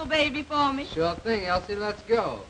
beautiful baby for me? Sure thing, Elsie. Let's go.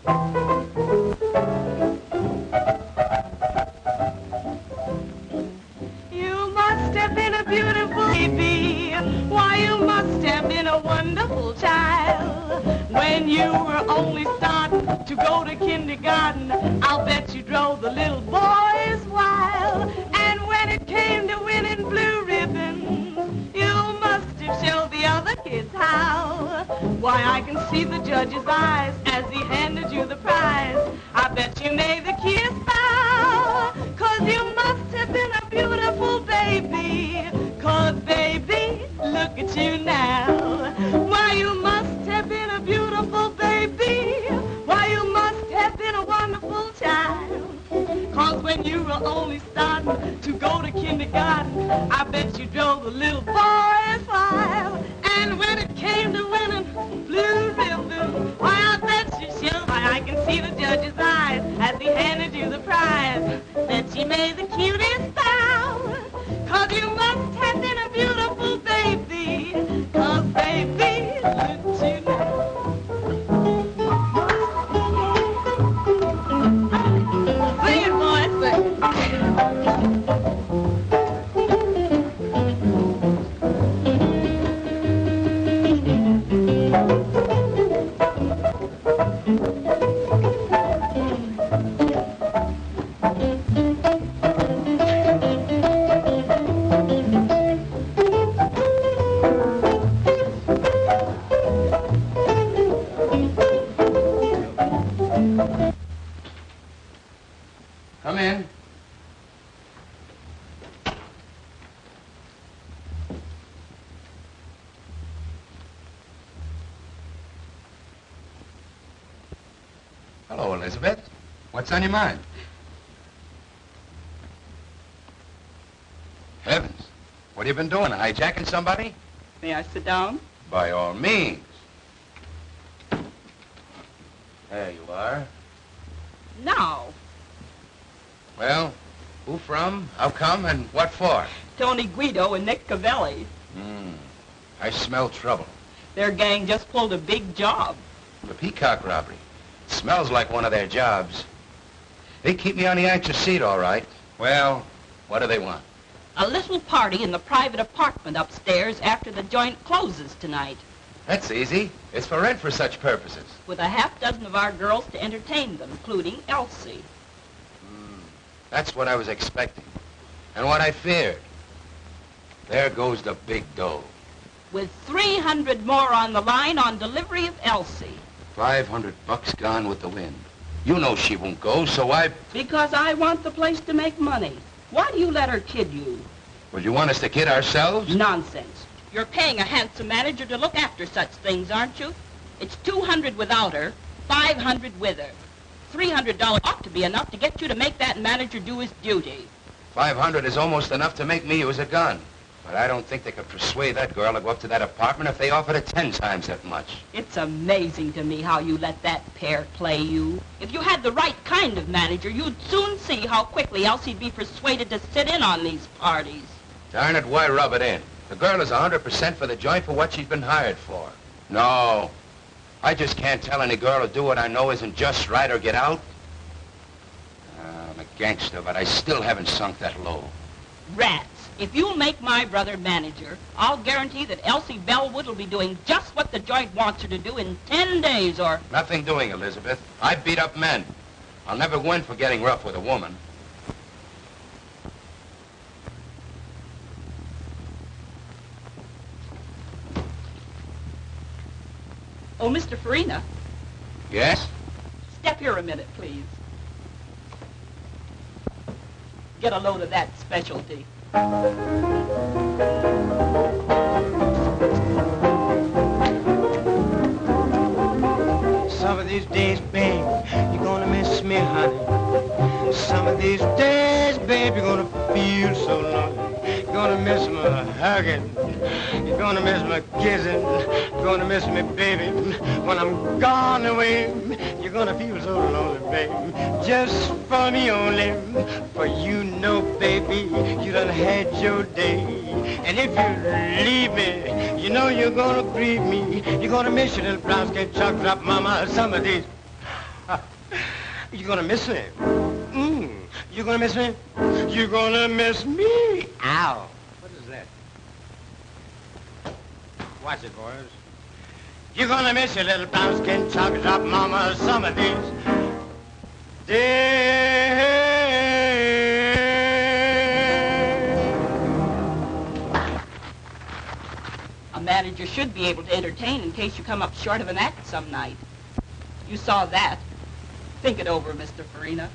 You must have been a beautiful baby. Why, you must have been a wonderful child. When you were only starting to go to kindergarten, I'll bet you drove the little boys wild. And when it came to winning blue ribbons, you must have showed the other kids how. Why, I can see the judge's eyes as he handed you the prize. I bet you made the kiss bow, 'cause you must have been a beautiful baby. 'Cause baby, look at you now. Why, you must have been a beautiful baby. Why, you must have been a wonderful child. 'Cause when you were only starting to go to kindergarten, I bet you drove the little boys wild. And when it came to winning blue ribbons, why, I bet you showed. Why, I can see the judge's eyes as he handed you the prize. Bet you made the cutest bow, 'cause you must have been a beautiful baby. 'Cause baby, look at you now. Sing it, boy, sing it. Come in. Hello, Elizabeth. What's on your mind? Heavens. What have you been doing? Hijacking somebody? May I sit down? By all means. There you are. No. Well, who from, how come, and what for? Tony Guido and Nick Cavelli. I smell trouble. Their gang just pulled a big job. The Peacock robbery. Smells like one of their jobs. They keep me on the anxious seat, all right. Well, what do they want? A little party in the private apartment upstairs after the joint closes tonight, That's easy. It's for rent for such purposes. with a half dozen of our girls to entertain them, including Elsie. That's what I was expecting. And what I feared. There goes the big dough. With 300 more on the line on delivery of Elsie. $500 gone with the wind. You know she won't go, so Because I want the place to make money. Why do you let her kid you? Well, you want us to kid ourselves? Nonsense. You're paying a handsome manager to look after such things, aren't you? It's 200 without her, 500 with her. $300 ought to be enough to get you to make that manager do his duty. 500 is almost enough to make me use a gun. But I don't think they could persuade that girl to go up to that apartment if they offered her 10 times that much. It's amazing to me how you let that pair play you. If you had the right kind of manager, you'd soon see how quickly Elsie'd be persuaded to sit in on these parties. Darn it, why rub it in? The girl is 100% for the joint for what she's been hired for. No, I just can't tell any girl to do what I know isn't just right or get out. I'm a gangster, but I still haven't sunk that low. Rats. If you'll make my brother manager, I'll guarantee that Elsie Bellwood will be doing just what the joint wants her to do in 10 days or... Nothing doing, Elizabeth. I beat up men. I'll never go in for getting rough with a woman. Oh, Mr. Farina. Yes? Step here a minute, please. Get a load of that specialty. Some of these days, babe, you're gonna miss me, honey. Some of these days, babe, you're gonna feel so lonely. You're gonna miss my hugging. You're gonna miss my kissing. You're gonna miss me, baby. When I'm gone away, you're gonna feel so lonely, baby. Just for me only. For you know, baby, you done had your day. And if you leave me, you know you're gonna grieve me. You're gonna miss your little brown skin chocolate drop mama some of these. You're gonna miss me. You're gonna miss me? You're gonna miss me. Ow. What is that? Watch it, boys. You're gonna miss your little brown skin chocolate drop mama some of these days. A manager should be able to entertain in case you come up short of an act some night. You saw that. Think it over, Mr. Farina.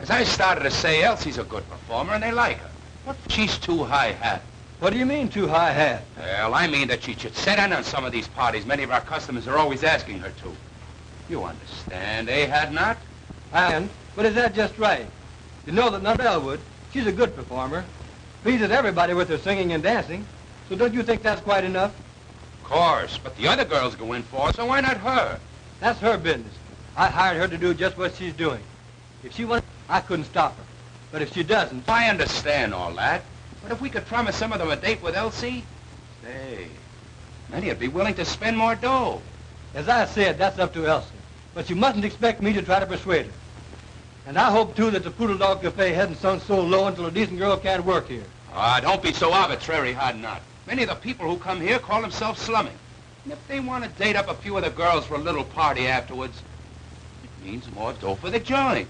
As I started to say, Elsie's a good performer, and they like her. What? She's too high hat. What do you mean, too high hat? Well, I mean that she should sit in on some of these parties. Many of our customers are always asking her to. You understand, eh, Hadnot? But is that just right? You know that not Elwood, she's a good performer. Pleases everybody with her singing and dancing. So don't you think that's quite enough? Of course, but the other girls go in for it, so why not her? That's her business. I hired her to do just what she's doing. If she wanted, I couldn't stop her. But if she doesn't... I understand all that. But if we could promise some of them a date with Elsie, say, many would be willing to spend more dough. As I said, that's up to Elsie. But you mustn't expect me to try to persuade her. And I hope, too, that the Poodle Dog Cafe hasn't sunk so low until a decent girl can't work here. Ah, don't be so arbitrary, Hadnot. Many of the people who come here call themselves slumming. And if they want to date up a few of the girls for a little party afterwards, it means more dough for the joint.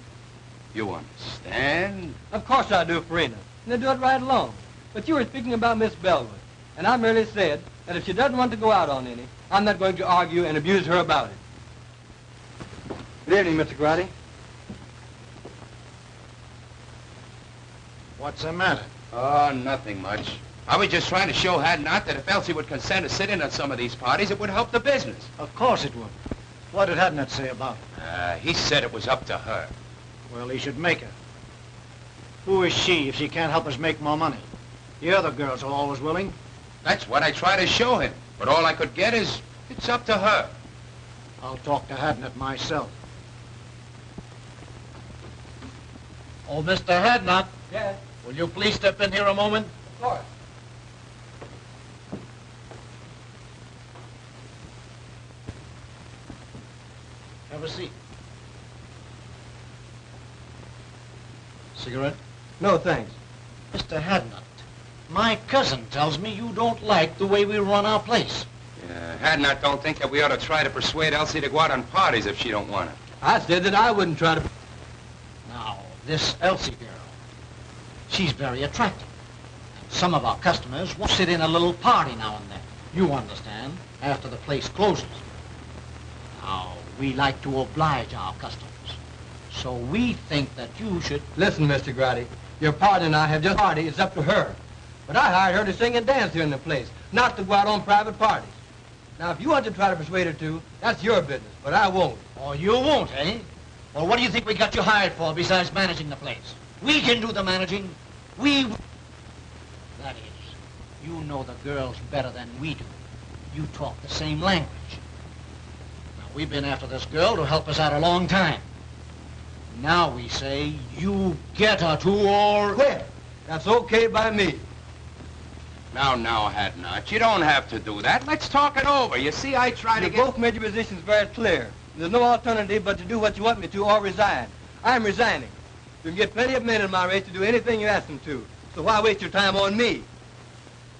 You understand? Of course I do, Farina. And they do it right along. But you were speaking about Miss Bellwood. And I merely said that if she doesn't want to go out on any, I'm not going to argue and abuse her about it. Good evening, Mr. Grady. What's the matter? Oh, nothing much. I was just trying to show Hadnot that if Elsie would consent to sit in on some of these parties, it would help the business. Of course it would. What did Hadnot say about it? He said it was up to her. Well, he should make her. Who is she if she can't help us make more money? The other girls are always willing. That's what I try to show him. But all I could get is, it's up to her. I'll talk to Hadnot myself. Oh, Mr. Hadnot. Yes? Will you please step in here a moment? Of course. Have a seat. Cigarette? No, thanks. Mr. Hadnot, my cousin tells me you don't like the way we run our place. Hadnot don't think that we ought to try to persuade Elsie to go out on parties if she don't want it. I said that I wouldn't try to... Now, this Elsie girl, she's very attractive. Some of our customers will sit in a little party now and then. You understand, after the place closes. Now, we like to oblige our customers. So we think that you should... Listen, Mr. Grady, your partner and I have just party. It's up to her. But I hired her to sing and dance here in the place, not to go out on private parties. Now, if you want to try to persuade her to, that's your business, but I won't. Oh, you won't, eh? Well, what do you think we got you hired for besides managing the place? We can do the managing. That is, you know the girls better than we do. You talk the same language. Now, we've been after this girl to help us out a long time. Now we say you get her to or... Quit. That's okay by me. Now, Hadnot, you don't have to do that. Let's talk it over. You see, I try to You get... both made your positions very clear. There's no alternative but to do what you want me to or resign. I'm resigning. You can get plenty of men in my race to do anything you ask them to. So why waste your time on me?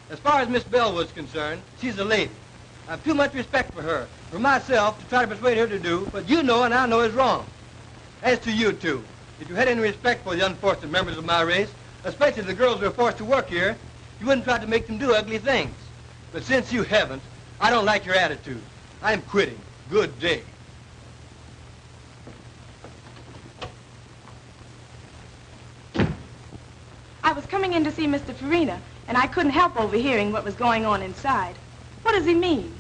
As far as Miss Bellwood's concerned, she's a lady. I have too much respect for her, for myself, to try to persuade her to do what you know and I know is wrong. As to you two, if you had any respect for the unfortunate members of my race, especially the girls who are forced to work here, you wouldn't try to make them do ugly things. But since you haven't, I don't like your attitude. I'm quitting. Good day. I was coming in to see Mr. Farina, and I couldn't help overhearing what was going on inside. What does he mean?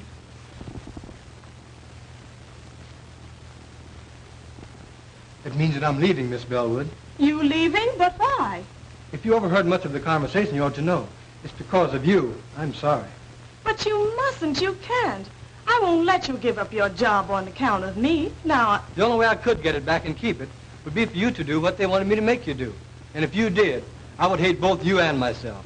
It means that I'm leaving, Miss Bellwood. You leaving? But why? If you overheard much of the conversation, you ought to know. It's because of you. I'm sorry. But you mustn't. You can't. I won't let you give up your job on account of me. Now, The only way I could get it back and keep it would be for you to do what they wanted me to make you do. And if you did, I would hate both you and myself.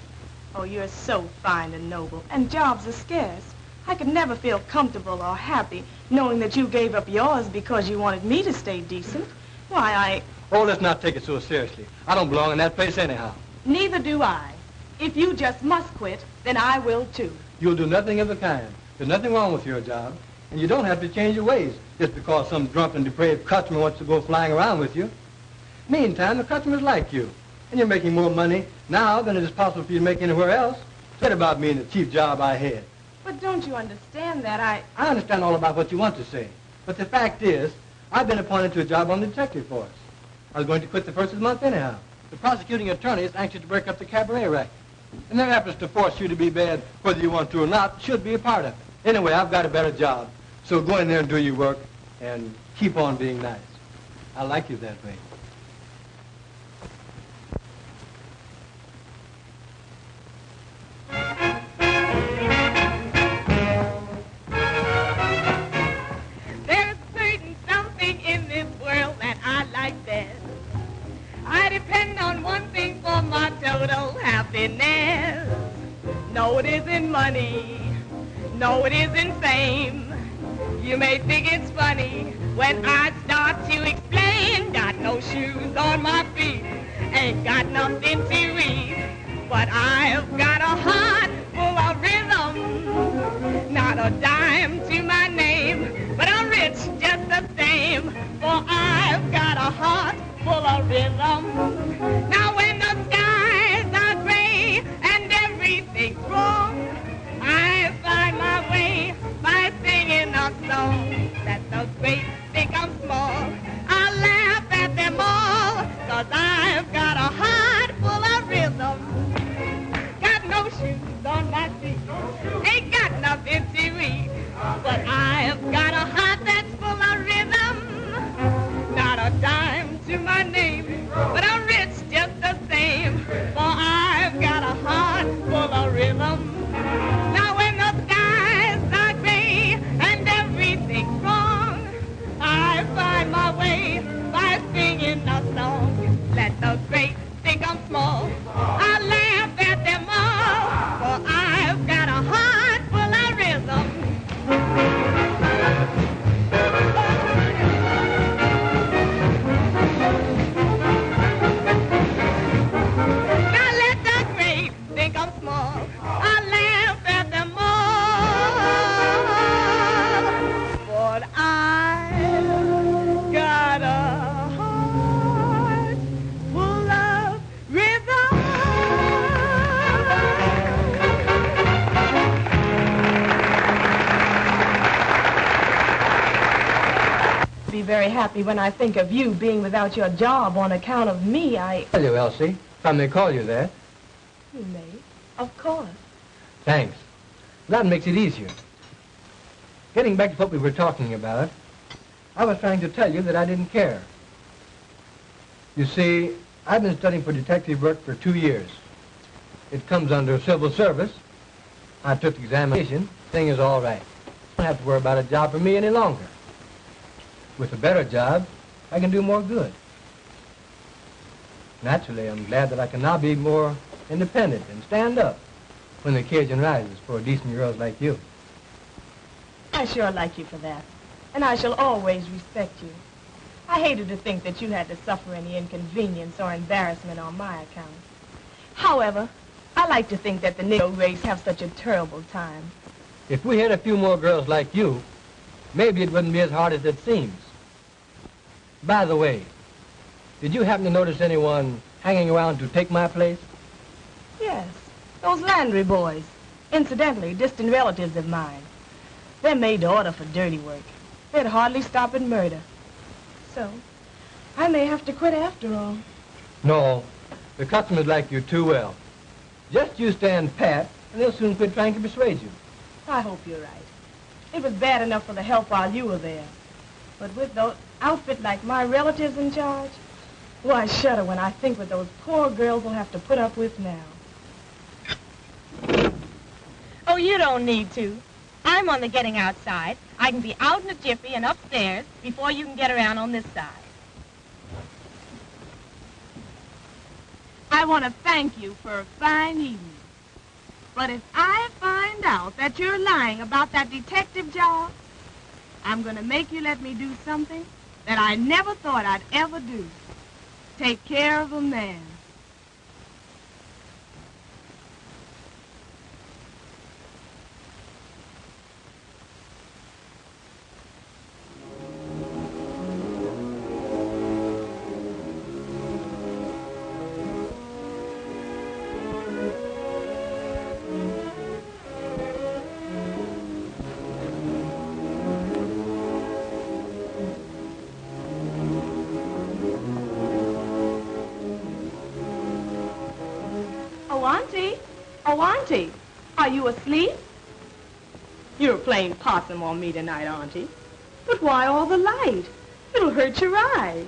oh, you're so fine and noble, and jobs are scarce. I could never feel comfortable or happy knowing that you gave up yours because you wanted me to stay decent. Why, Oh, let's not take it so seriously. I don't belong in that place anyhow. neither do I. If you just must quit, then I will too. You'll do nothing of the kind. There's nothing wrong with your job, and you don't have to change your ways just because some drunken, depraved customer wants to go flying around with you. Meantime, the customers like you, and you're making more money now than it is possible for you to make anywhere else. Forget about me and the chief job I had. But don't you understand that I understand all about what you want to say, but the fact is, I've been appointed to a job on the detective force. I was going to quit the first of the month anyhow. The prosecuting attorney is anxious to break up the cabaret racket, and their efforts to force you to be bad, whether you want to or not, should be a part of it. Anyway, I've got a better job, so go in there and do your work, and keep on being nice. I like you that way. There's certain something in this world that I like best. I depend on one thing for my total happiness. No, it isn't money. No, it isn't fame. You may think it's funny when I start to explain. Got no shoes on my feet, ain't got nothing to eat, but I've got a heart full of rhythm. Not a dime to my name, but I'm rich just the same, for I've got a heart full of rhythm. Now when the skies are gray and everything's wrong, I find my way by singing a song. That the great think I'm small, I laugh at them all, 'cause I've got a heart full of rhythm. Got no shoes on my feet, ain't got nothing to eat, but I've got a heart that's full of rhythm. Not a dime to my name, but I'm rich just the same, for I've got a heart full of rhythm. Now when the skies are gray and everything's wrong, I find my way by singing a song. Let the great think I'm small, I laugh at them all, for I've got a heart full of rhythm. Now let the great think I'm small, I laugh at them all, but I've got a heart full of rhythm. Be very happy when I think of you being without your job on account of me. Tell you, Elsie, if I may call you that. You may, of course. Thanks. That makes it easier. Getting back to what we were talking about, I was trying to tell you that I didn't care. You see, I've been studying for detective work for 2 years. It comes under civil service. I took the examination. Thing is all right. I don't have to worry about a job for me any longer. With a better job, I can do more good. Naturally, I'm glad that I can now be more independent and stand up when the occasion rises for decent girls like you. I sure like you for that, and I shall always respect you. I hated to think that you had to suffer any inconvenience or embarrassment on my account. However, I like to think that the Negro race have such a terrible time. If we had a few more girls like you, maybe it wouldn't be as hard as it seems. By the way, did you happen to notice anyone hanging around to take my place? Yes, those Landry boys. Incidentally, distant relatives of mine. They're made to order for dirty work. They'd hardly stop at murder. So, I may have to quit after all. No, the customers like you too well. Just you stand pat, and they'll soon quit trying to persuade you. I hope you're right. It was bad enough for the help while you were there. But with those, outfit like my relatives in charge? Well, I shudder when I think what those poor girls will have to put up with now. Oh, you don't need to. I'm on the getting outside. I can be out in a jiffy and upstairs before you can get around on this side. I want to thank you for a fine evening. But if I find out that you're lying about that detective job, I'm going to make you let me do something that I never thought I'd ever do. Take care of a man. Oh, Auntie, are you asleep? You're playing possum on me tonight, Auntie. But why all the light? It'll hurt your eyes.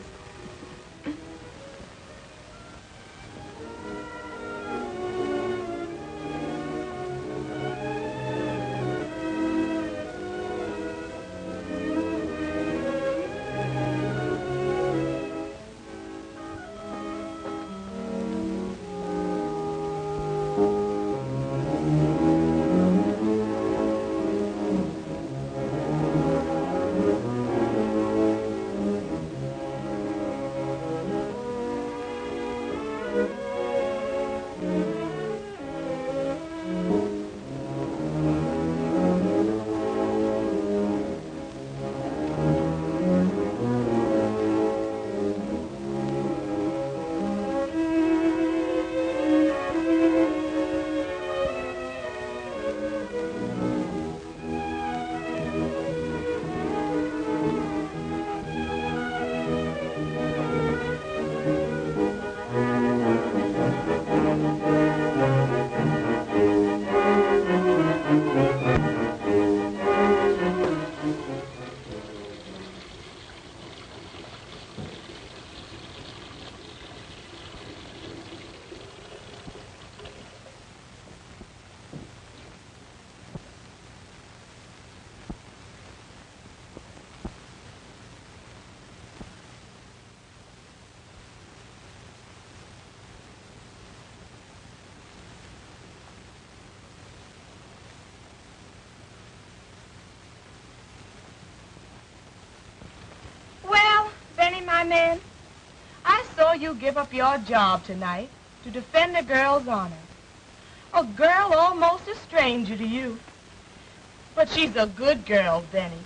My man, I saw you give up your job tonight to defend a girl's honor. A girl almost a stranger to you. But she's a good girl, Benny.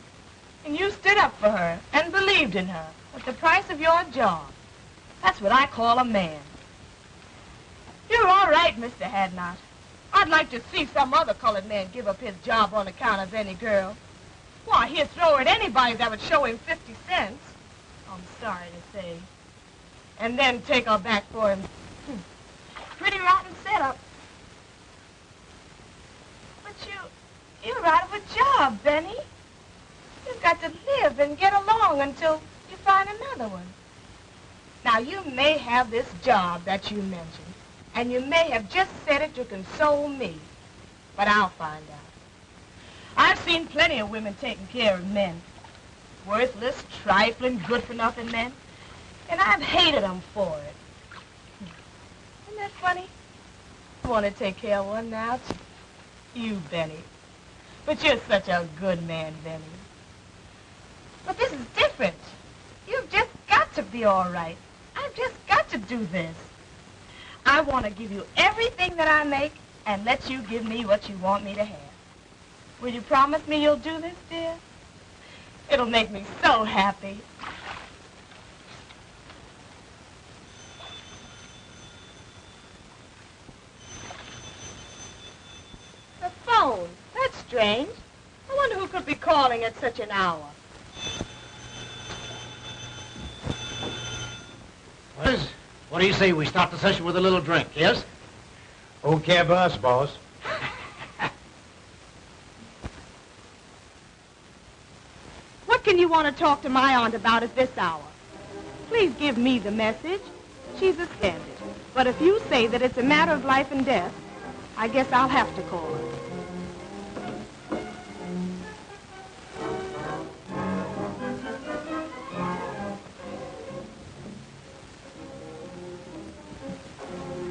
And you stood up for her and believed in her at the price of your job. That's what I call a man. You're all right, Mr. Hadnot. I'd like to see some other colored man give up his job on account of any girl. Why, he'd throw at anybody that would show him 50 cents. I'm sorry to say. And then take her back for him. Pretty rotten setup. But you're out of a job, Benny. You've got to live and get along until you find another one. Now, you may have this job that you mentioned, and you may have just said it to console me, but I'll find out. I've seen plenty of women taking care of men. Worthless, trifling, good-for-nothing men. And I've hated them for it. Isn't that funny? I want to take care of one now, too. You, Benny. But you're such a good man, Benny. But this is different. You've just got to be all right. I've just got to do this. I want to give you everything that I make and let you give me what you want me to have. Will you promise me you'll do this, dear? It'll make me so happy. The phone. That's strange. I wonder who could be calling at such an hour. What do you say we start the session with a little drink, yes? Okay by us, boss. What can you want want to talk to my aunt about at this hour? Please give me the message. She's a standard. But if you say that it's a matter of life and death, I guess I'll have to call her.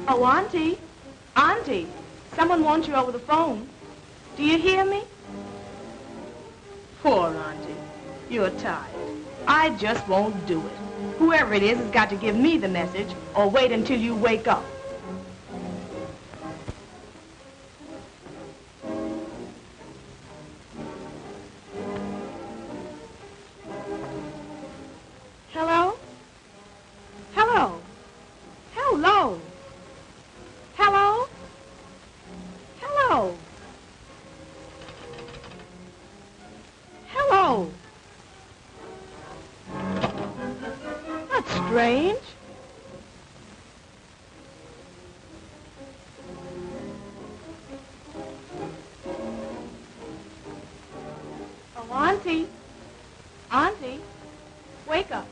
Oh, Auntie. Auntie, someone wants you over the phone. Do you hear me? Poor Auntie. You're tired. I just won't do it. Whoever it is has got to give me the message or wait until you wake up. Hello? Hello? Hello? Hello? Hello? Hello? That's strange. Oh, Auntie. Auntie, wake up.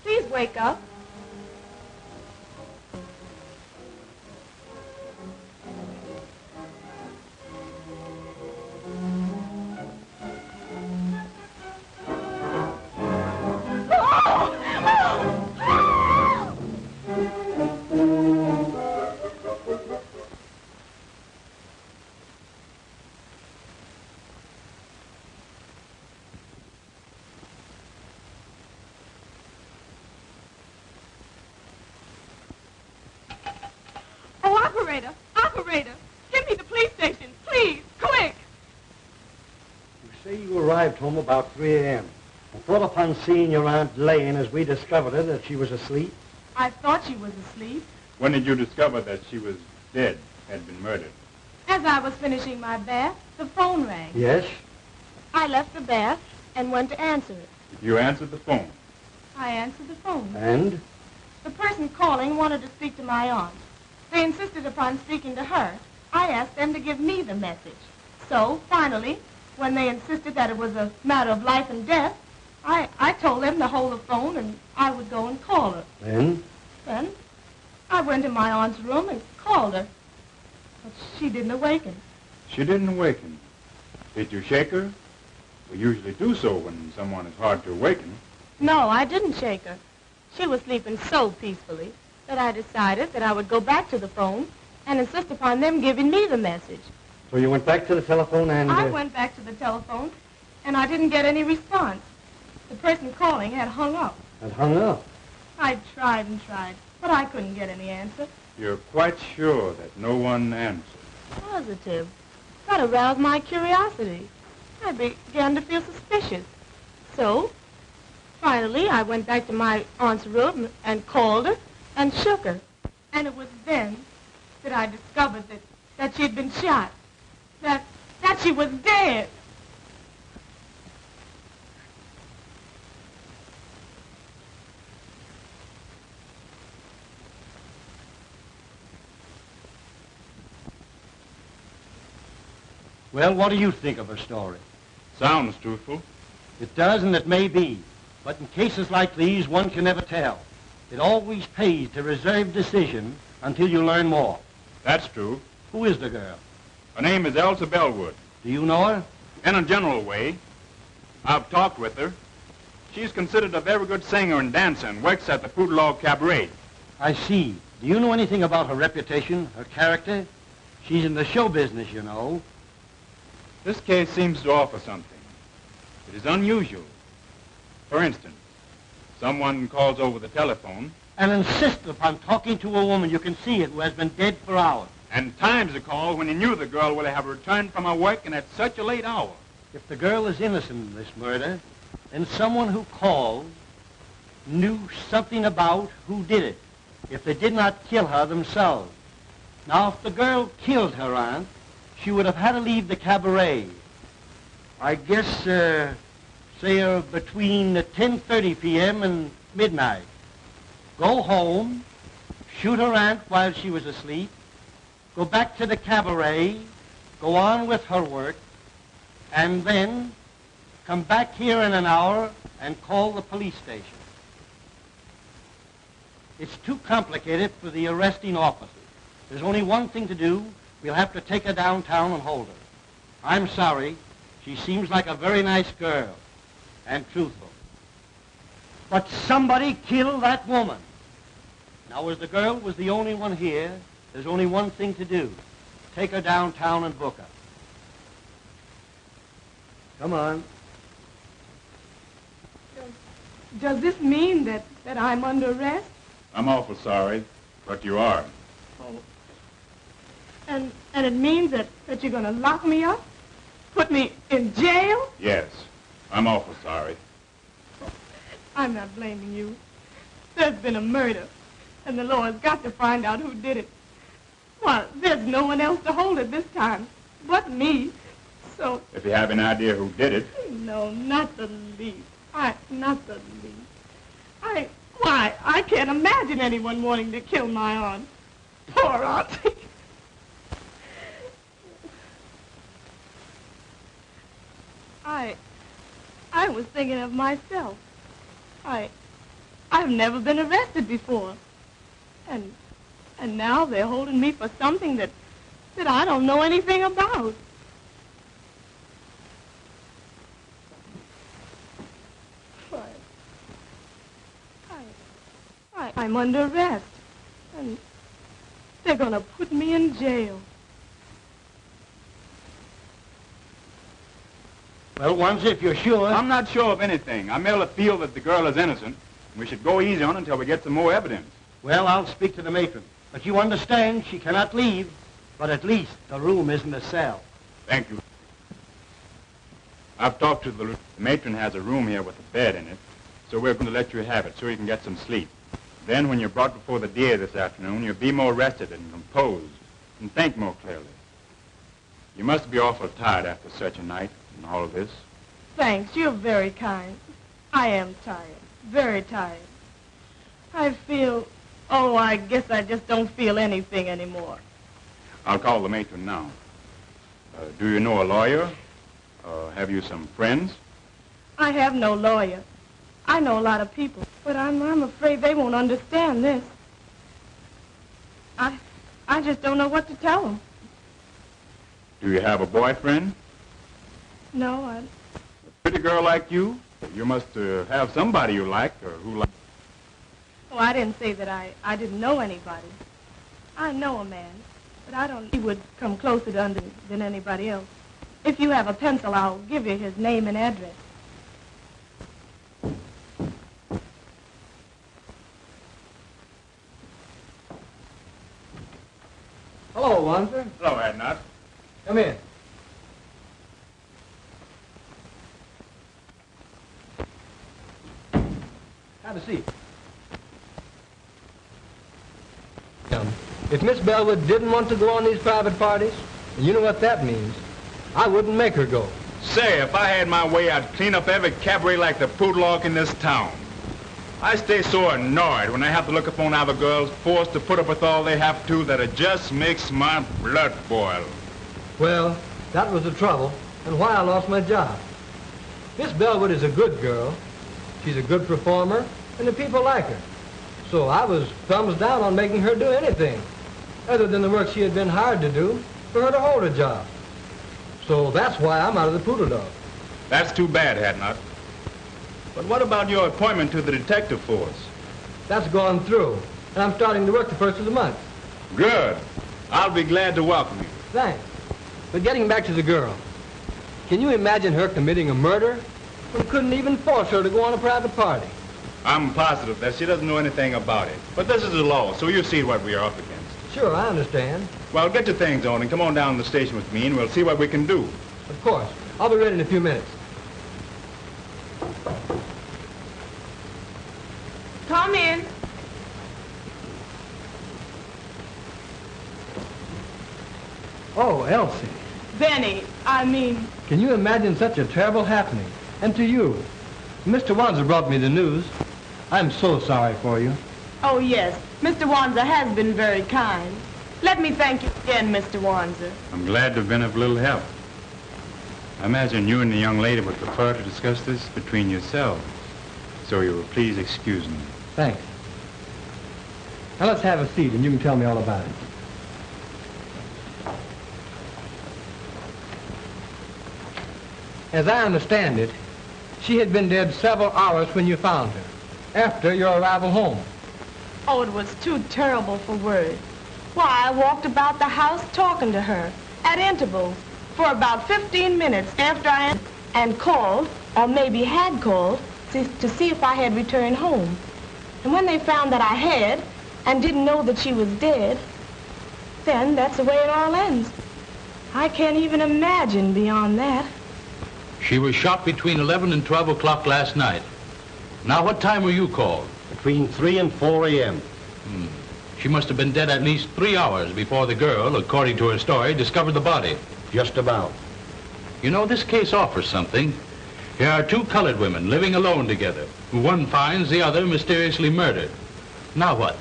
Please wake up. Operator! Operator! Get me to the police station, please! Quick! You say you arrived home about 3 a.m. and thought upon seeing your Aunt laying as we discovered her that she was asleep? I thought she was asleep. When did you discover that she was dead, had been murdered? As I was finishing my bath, the phone rang. Yes? I left the bath and went to answer it. You answered the phone. I answered the phone. And? The person calling wanted to speak to my aunt. They insisted upon speaking to her. I asked them to give me the message. So, finally, when they insisted that it was a matter of life and death, I told them to hold the phone and I would go and call her. Then? Then I went in my aunt's room and called her. But she didn't awaken. She didn't awaken. Did you shake her? We usually do so when someone is hard to awaken. No, I didn't shake her. She was sleeping so peacefully that I decided that I would go back to the phone and insist upon them giving me the message. So you went back to the telephone and... I went back to the telephone, and I didn't get any response. The person calling had hung up. Had hung up? I tried and tried, but I couldn't get any answer. You're quite sure that no one answered? Positive. That aroused my curiosity. I began to feel suspicious. So, finally, I went back to my aunt's room and called her and shook her. And it was then that I discovered that she had been shot. That she was dead. Well, what do you think of her story? Sounds truthful. It does, and it may be. But in cases like these, one can never tell. It always pays to reserve decision until you learn more. That's true. Who is the girl? Her name is Elsie Bellwood. Do you know her? In a general way. I've talked with her. She's considered a very good singer and dancer and works at the Poodle Cabaret. I see. Do you know anything about her reputation, her character? She's in the show business, you know. This case seems to offer something. It is unusual. For instance, someone calls over the telephone and insists upon talking to a woman you can see it who has been dead for hours. And times the call when he knew the girl would have returned from her work and at such a late hour. If the girl is innocent in this murder, then someone who called knew something about who did it, if they did not kill her themselves. Now, if the girl killed her aunt, she would have had to leave the cabaret. I guess, say, between 10:30 p.m. and midnight. Go home, shoot her aunt while she was asleep, go back to the cabaret, go on with her work, and then come back here in an hour and call the police station. It's too complicated for the arresting officers. There's only one thing to do. We'll have to take her downtown and hold her. I'm sorry. She seems like a very nice girl and truthful. But somebody killed that woman. Now, as the girl was the only one here, there's only one thing to do. Take her downtown and book her. Come on. Does this mean that I'm under arrest? I'm awful sorry, but you are. Oh. And it means that you're going to lock me up? Put me in jail? Yes, I'm awful sorry. I'm not blaming you. There's been a murder, and the law has got to find out who did it. Well, there's no one else to hold it this time but me. So... If you have an idea who did it... No, not the least. Not the least. Why, I can't imagine anyone wanting to kill my aunt. Poor Auntie. I was thinking of myself. I've never been arrested before. And now they're holding me for something that I don't know anything about. I'm under arrest, and they're going to put me in jail. Well, once if you're sure... I'm not sure of anything. I merely feel that the girl is innocent. We should go easy on her until we get some more evidence. Well, I'll speak to the matron. But you understand, she cannot leave. But at least the room isn't a cell. Thank you. I've talked to the matron has a room here with a bed in it, so we're going to let you have it so you can get some sleep. Then when you're brought before the DA this afternoon, you'll be more rested and composed and think more clearly. You must be awful tired after such a night and all of this. Thanks, you're very kind. I am tired, very tired. I feel, I guess I just don't feel anything anymore. I'll call the matron now. Do you know a lawyer? Have you some friends? I have no lawyer. I know a lot of people, but I'm afraid they won't understand this. I just don't know what to tell them. Do you have a boyfriend? No, A pretty girl like you? You must have somebody you like or who likes. Oh, I didn't say that I didn't know anybody. I know a man, but I don't... He would come closer to under than anybody else. If you have a pencil, I'll give you his name and address. Hello, Wanzer. Hello, Edna. Come in. Have a seat. If Miss Bellwood didn't want to go on these private parties, and you know what that means, I wouldn't make her go. Say, if I had my way, I'd clean up every cabaret like the Poodlock in this town. I stay so annoyed when I have to look upon other girls forced to put up with all they have to that it just makes my blood boil. Well, that was the trouble, and why I lost my job. Miss Bellwood is a good girl. She's a good performer, and the people like her. So I was thumbs down on making her do anything, other than the work she had been hired to do, for her to hold a job. So that's why I'm out of the Poodle Dog. That's too bad, Hadnot. But what about your appointment to the detective force? That's gone through, and I'm starting to work the first of the month. Good. I'll be glad to welcome you. Thanks. But getting back to the girl, can you imagine her committing a murder? We couldn't even force her to go on a private party. I'm positive that she doesn't know anything about it. But this is the law, so you see what we are up against. Sure, I understand. Well, get your things on and come on down to the station with me, and we'll see what we can do. Of course. I'll be ready in a few minutes. Come in. Oh, Elsie. Benny, Can you imagine such a terrible happening? And to you. Mr. Wanzer brought me the news. I'm so sorry for you. Oh, yes. Mr. Wanzer has been very kind. Let me thank you again, Mr. Wanzer. I'm glad to have been of little help. I imagine you and the young lady would prefer to discuss this between yourselves. So you will please excuse me. Thanks. Now let's have a seat and you can tell me all about it. As I understand it, she had been dead several hours when you found her, after your arrival home. Oh, it was too terrible for words. Why, I walked about the house talking to her at intervals for about 15 minutes after I and called, or maybe had called, to see if I had returned home. And when they found that I had and didn't know that she was dead, then that's the way it all ends. I can't even imagine beyond that. She was shot between 11 and 12 o'clock last night. Now, what time were you called? Between 3 and 4 a.m. She must have been dead at least 3 hours before the girl, according to her story, discovered the body. Just about. You know, this case offers something. Here are two colored women living alone together, who one finds the other mysteriously murdered. Now what?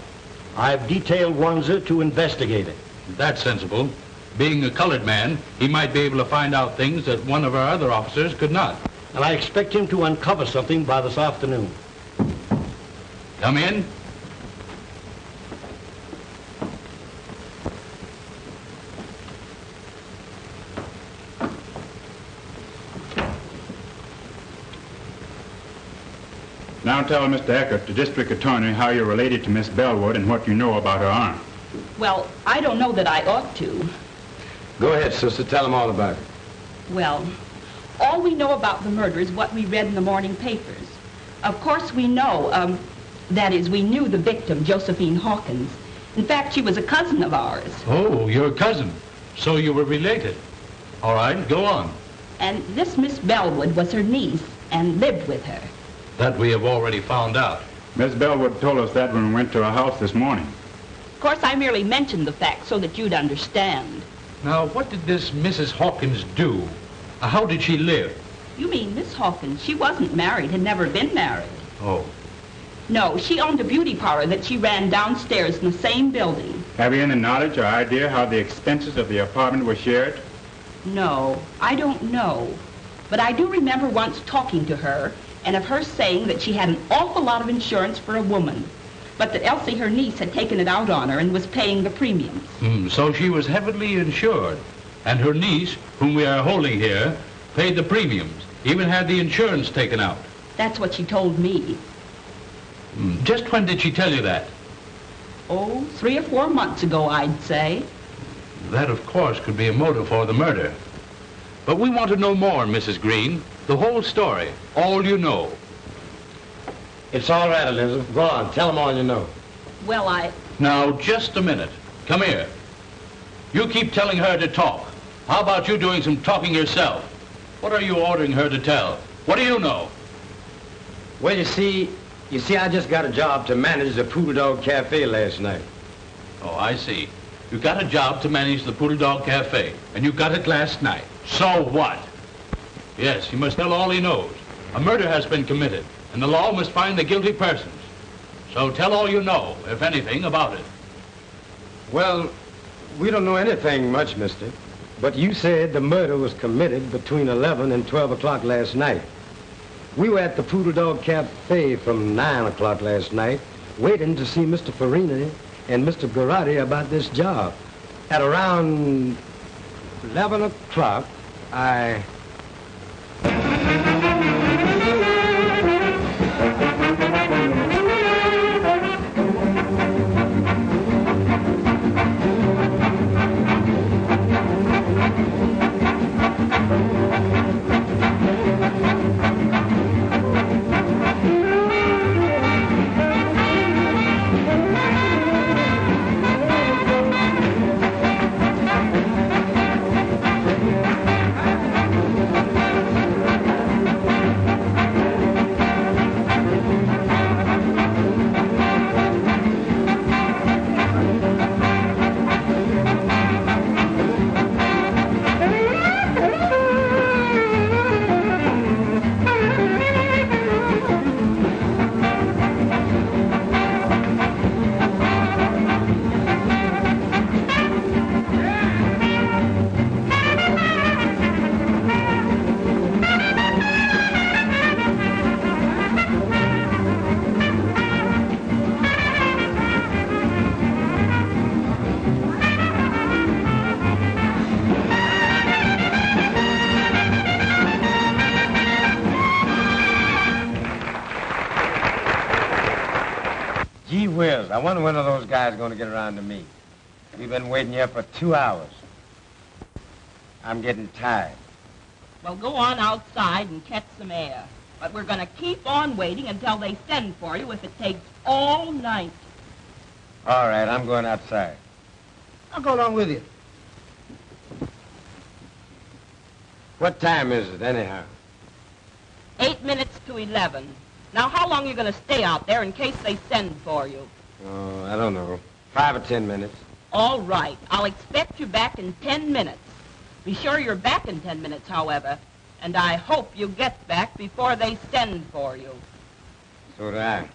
I've detailed Wanzer to investigate it. That's sensible. Being a colored man, he might be able to find out things that one of our other officers could not. And I expect him to uncover something by this afternoon. Come in. Now tell Mr. Eckert, the district attorney, how you're related to Miss Bellwood and what you know about her aunt. Well, I don't know that I ought to. Go ahead, sister. Tell them all about it. Well, all we know about the murder is what we read in the morning papers. Of course, we know, that is, we knew the victim, Josephine Hawkins. In fact, she was a cousin of ours. Oh, your cousin. So you were related. All right, go on. And this Miss Bellwood was her niece and lived with her. That we have already found out. Miss Bellwood told us that when we went to her house this morning. Of course, I merely mentioned the fact so that you'd understand. Now, what did this Mrs. Hawkins do? How did she live? You mean Miss Hawkins? She wasn't married, had never been married. Oh. No, she owned a beauty parlor that she ran downstairs in the same building. Have you any knowledge or idea how the expenses of the apartment were shared? No, I don't know. But I do remember once talking to her and of her saying that she had an awful lot of insurance for a woman, but that Elsie, her niece, had taken it out on her and was paying the premiums. So she was heavily insured, and her niece, whom we are holding here, paid the premiums, even had the insurance taken out. That's what she told me. Just when did she tell you that? Oh, 3 or 4 months ago, I'd say. That, of course, could be a motive for the murder. But we want to know more, Mrs. Green. The whole story. All you know. It's all right, Elizabeth. Go on. Tell them all you know. Well, Now, just a minute. Come here. You keep telling her to talk. How about you doing some talking yourself? What are you ordering her to tell? What do you know? Well, you see, I just got a job to manage the Poodle Dog Cafe last night. Oh, I see. You got a job to manage the Poodle Dog Cafe, and you got it last night. So what? Yes, he must tell all he knows. A murder has been committed, and the law must find the guilty persons. So tell all you know, if anything, about it. Well, we don't know anything much, mister. But you said the murder was committed between 11 and 12 o'clock last night. We were at the Poodle Dog Cafe from 9 o'clock last night, waiting to see Mr. Farini and Mr. Garotti about this job. At around 11 o'clock, I... Gee whiz, I wonder when are those guys going to get around to me. We've been waiting here for 2 hours. I'm getting tired. Well, go on outside and catch some air. But we're going to keep on waiting until they send for you if it takes all night. All right, I'm going outside. I'll go along with you. What time is it, anyhow? 8 minutes to 11. Now, how long are you going to stay out there in case they send for you? Oh, I don't know. 5 or 10 minutes. All right. I'll expect you back in 10 minutes. Be sure you're back in 10 minutes, however. And I hope you get back before they send for you. So do I.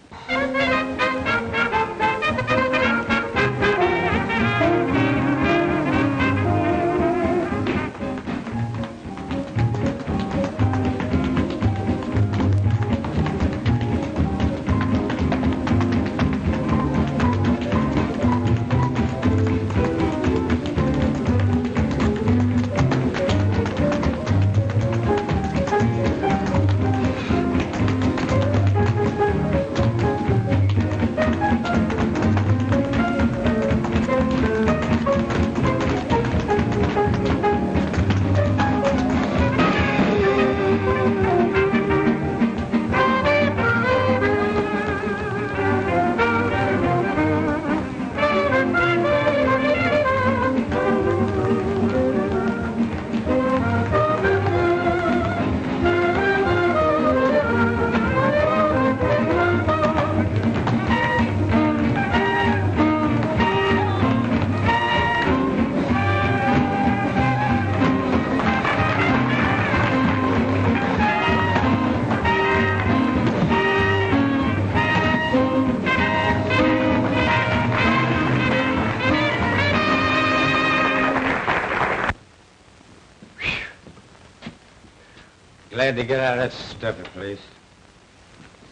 Glad to get out of that stuffy place.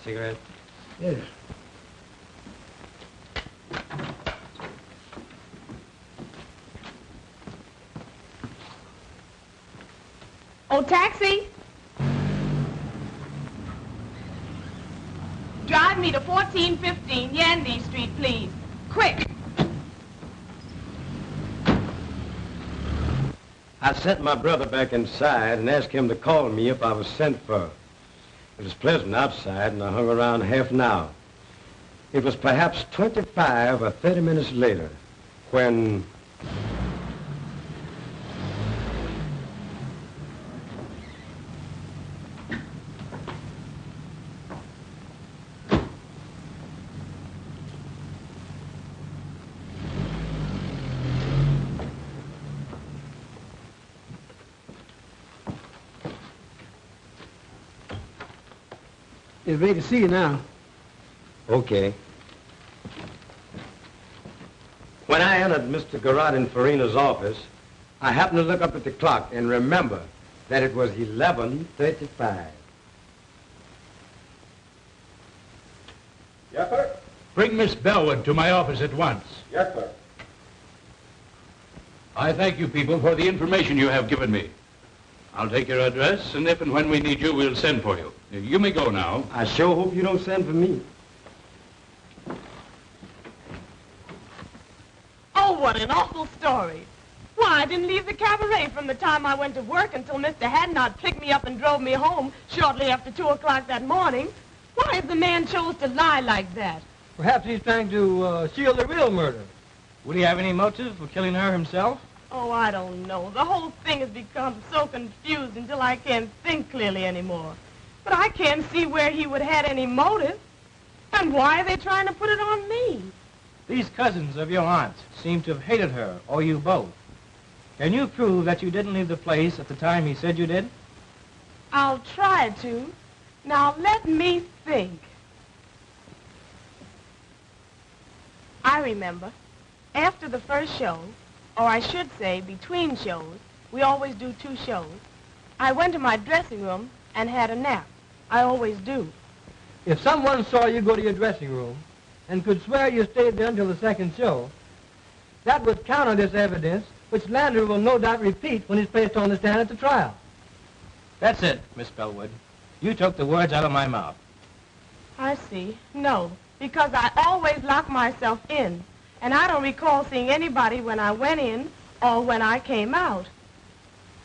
Cigarette? Yes. Oh, taxi! Drive me to 1415 Yandy Street, please. Quick! I sent my brother back inside and asked him to call me if I was sent for. It was pleasant outside, and I hung around half an hour. It was perhaps 25 or 30 minutes later when... It's ready to see you now. Okay. When I entered Mr. Garrod and Farina's office, I happened to look up at the clock and remember that it was 11:35. Yes, sir. Bring Miss Bellwood to my office at once. Yes, sir. I thank you people for the information you have given me. I'll take your address, and if and when we need you, we'll send for you. You may go now. I sure hope you don't send for me. Oh, what an awful story. Why, I didn't leave the cabaret from the time I went to work until Mr. Hadnot picked me up and drove me home shortly after 2 o'clock that morning. Why if the man chose to lie like that? Perhaps he's trying to shield the real murder. Would he have any motive for killing her himself? Oh, I don't know. The whole thing has become so confused until I can't think clearly anymore. But I can't see where he would have had any motive. And why are they trying to put it on me? These cousins of your aunt seem to have hated her, or you both. Can you prove that you didn't leave the place at the time he said you did? I'll try to. Now, let me think. I remember. After the first show, or I should say between shows, we always do 2 shows, I went to my dressing room and had a nap. I always do. If someone saw you go to your dressing room and could swear you stayed there until the second show, that would counter this evidence, which Landry will no doubt repeat when he's placed on the stand at the trial. That's it, Miss Bellwood. You took the words out of my mouth. I see. No, because I always lock myself in, and I don't recall seeing anybody when I went in or when I came out.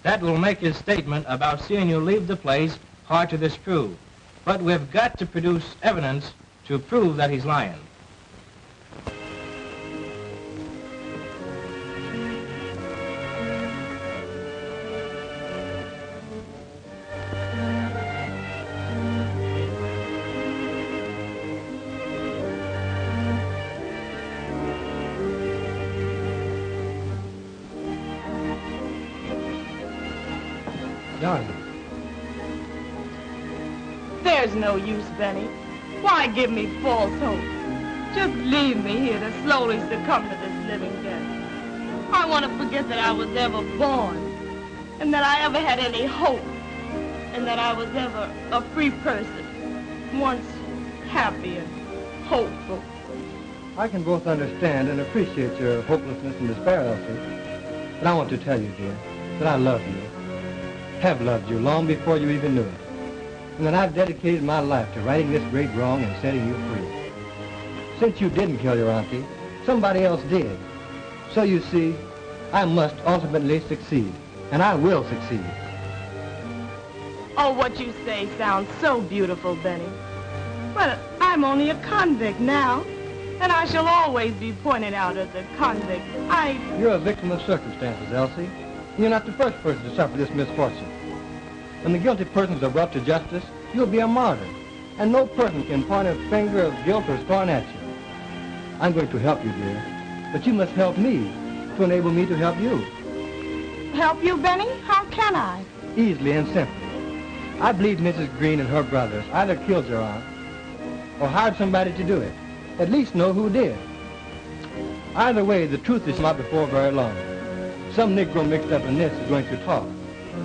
That will make his statement about seeing you leave the place hard to disprove. But we've got to produce evidence to prove that he's lying. Darling. There's no use, Benny. Why give me false hope? Just leave me here to slowly succumb to this living death. I want to forget that I was ever born, and that I ever had any hope, and that I was ever a free person, once happy and hopeful. I can both understand and appreciate your hopelessness and despair, Elsie. But I want to tell you, dear, that I love you. Have loved you long before you even knew it. And that I've dedicated my life to righting this great wrong and setting you free. Since you didn't kill your auntie, somebody else did. So you see, I must ultimately succeed. And I will succeed. Oh, what you say sounds so beautiful, Benny. But I'm only a convict now. And I shall always be pointed out as a convict. You're a victim of circumstances, Elsie. You're not the first person to suffer this misfortune. When the guilty persons are brought to justice, you'll be a martyr. And no person can point a finger of guilt or scorn at you. I'm going to help you, dear. But you must help me to enable me to help you. Help you, Benny? How can I? Easily and simply. I believe Mrs. Green and her brothers either killed your aunt or hired somebody to do it. At least know who did. Either way, the truth is not before very long. Some Negro mixed up in this is going to talk.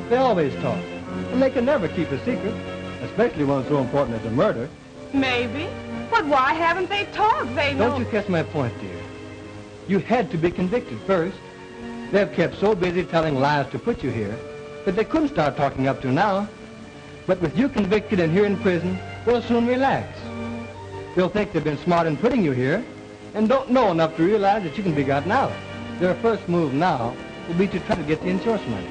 They always talk. And they can never keep a secret, especially one so important as a murder. Maybe. But why haven't they talked? They know... Don't you catch my point, dear? You had to be convicted first. They've kept so busy telling lies to put you here that they couldn't start talking up to now. But with you convicted and here in prison, they'll soon relax. They'll think they've been smart in putting you here and don't know enough to realize that you can be gotten out. Their first move now will be to try to get the insurance money.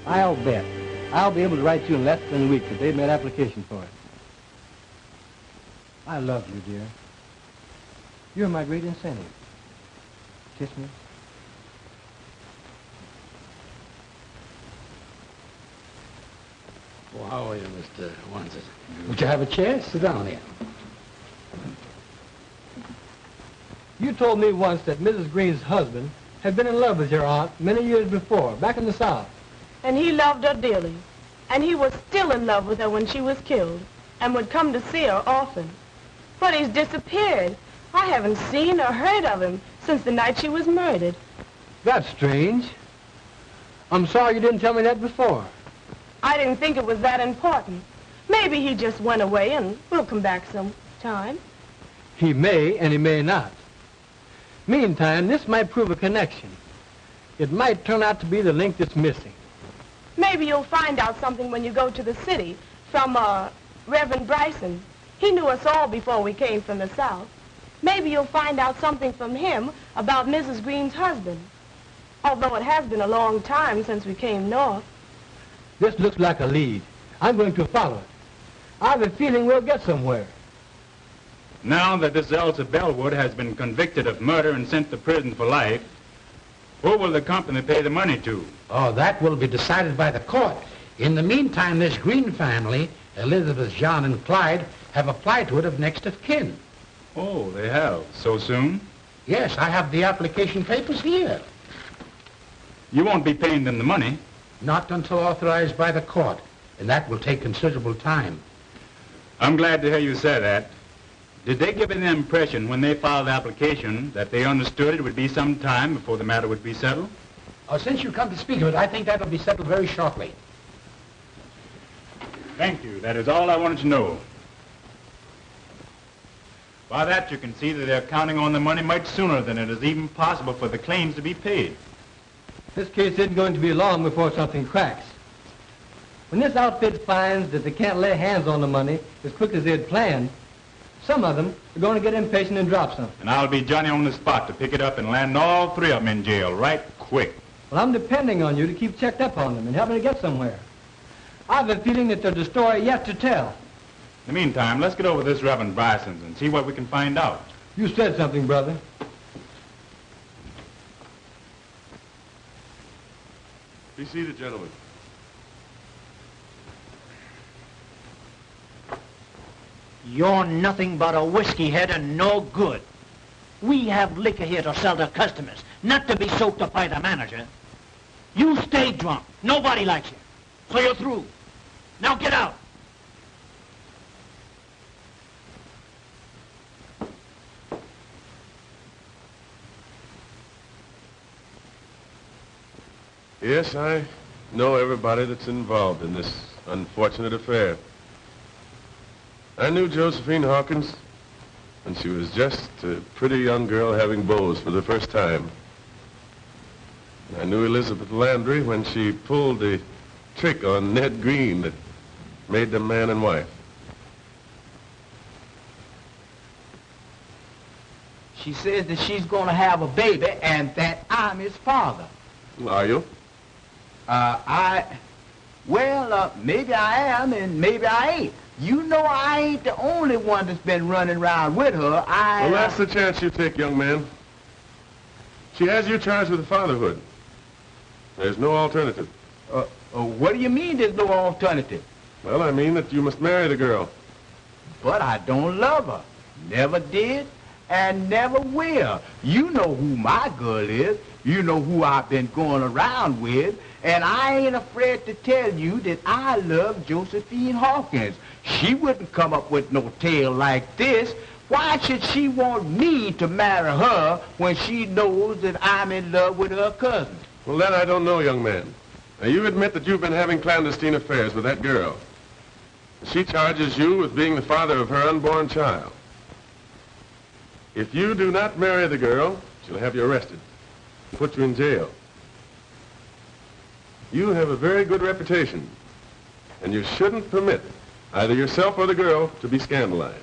I'll bet I'll be able to write you in less than a week that they've made application for it. I love you, dear. You're my great incentive. Kiss me. Oh, how are you, Mr. Wanson? Would you have a chair? Sit down here. You told me once that Mrs. Green's husband had been in love with your aunt many years before, back in the South. And he loved her dearly. And he was still in love with her when she was killed, and would come to see her often. But he's disappeared. I haven't seen or heard of him since the night she was murdered. That's strange. I'm sorry you didn't tell me that before. I didn't think it was that important. Maybe he just went away and we'll come back sometime. He may and he may not. Meantime, this might prove a connection. It might turn out to be the link that's missing. Maybe you'll find out something when you go to the city from, Reverend Bryson. He knew us all before we came from the South. Maybe you'll find out something from him about Mrs. Green's husband. Although it has been a long time since we came north. This looks like a lead. I'm going to follow it. I have a feeling we'll get somewhere. Now that this Elsie Bellwood has been convicted of murder and sent to prison for life, who will the company pay the money to? Oh, that will be decided by the court. In the meantime, this Green family, Elizabeth, John, and Clyde, have applied to it of next of kin. Oh, they have? So soon? Yes, I have the application papers here. You won't be paying them the money? Not until authorized by the court, and that will take considerable time. I'm glad to hear you say that. Did they give you the impression when they filed the application that they understood it would be some time before the matter would be settled? Oh, since you come to speak of it, I think that will be settled very shortly. Thank you. That is all I wanted to know. By that, you can see that they're counting on the money much sooner than it is even possible for the claims to be paid. This case isn't going to be long before something cracks. When this outfit finds that they can't lay hands on the money as quick as they had planned, some of them are going to get impatient and drop something. And I'll be Johnny on the spot to pick it up and land all three of them in jail right quick. Well, I'm depending on you to keep checked up on them and help me to get somewhere. I have a feeling that there's a story yet to tell. In the meantime, let's get over this Reverend Bryson's and see what we can find out. You said something, brother. Be seated, gentlemen. You're nothing but a whiskey head and no good. We have liquor here to sell to customers, not to be soaked up by the manager. You stay drunk. Nobody likes you. So you're through. Now get out. Yes, I know everybody that's involved in this unfortunate affair. I knew Josephine Hawkins when she was just a pretty young girl having beaus for the first time. I knew Elizabeth Landry when she pulled the trick on Ned Green that made them man and wife. She says that she's going to have a baby and that I'm his father. Are you? Maybe I am and maybe I ain't. You know I ain't the only one that's been running around with her. Well, that's the chance you take, young man. She has you charged with fatherhood. There's no alternative. What do you mean there's no alternative? Well, I mean that you must marry the girl. But I don't love her. Never did and never will. You know who my girl is. You know who I've been going around with. And I ain't afraid to tell you that I love Josephine Hawkins. She wouldn't come up with no tale like this. Why should she want me to marry her when she knows that I'm in love with her cousin? Well, that I don't know, young man. Now, you admit that you've been having clandestine affairs with that girl. She charges you with being the father of her unborn child. If you do not marry the girl, she'll have you arrested and put you in jail. You have a very good reputation, and you shouldn't permit either yourself or the girl to be scandalized.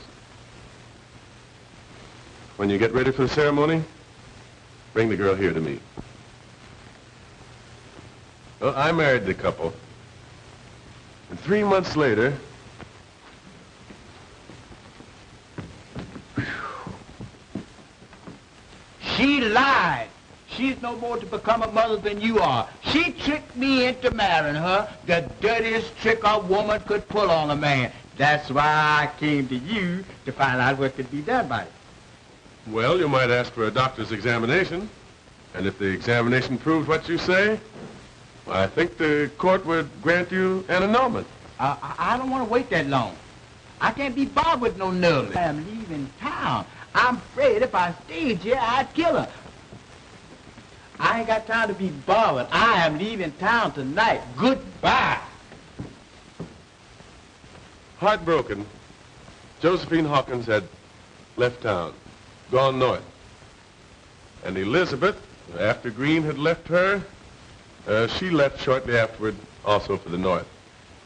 When you get ready for the ceremony, bring the girl here to me. Well, I married the couple, and 3 months later, she lied. She's no more to become a mother than you are. She tricked me into marrying her, the dirtiest trick a woman could pull on a man. That's why I came to you to find out what could be done by it. well, you might ask for a doctor's examination, and if the examination proves what you say, I think the court would grant you an annulment. I don't want to wait that long. I can't be bothered with no nerves. I am leaving town. I'm afraid if I stayed here, I'd kill her. I ain't got time to be bothered. I am leaving town tonight. Goodbye. Heartbroken, Josephine Hawkins had left town, gone north. And Elizabeth, after Green had left her, she left shortly afterward also for the north.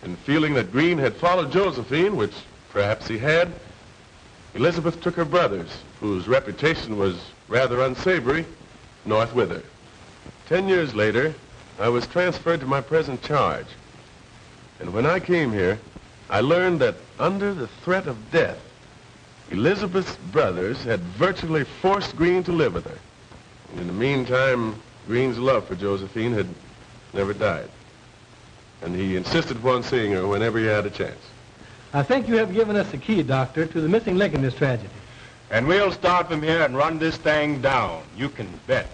And feeling that Green had followed Josephine, which perhaps he had, Elizabeth took her brothers, whose reputation was rather unsavory, north with her. 10 years later, I was transferred to my present charge. And when I came here, I learned that under the threat of death, Elizabeth's brothers had virtually forced Green to live with her. And in the meantime, Green's love for Josephine had never died. And he insisted upon seeing her whenever he had a chance. I think you have given us the key, Doctor, to the missing link in this tragedy. And we'll start from here and run this thing down. You can bet.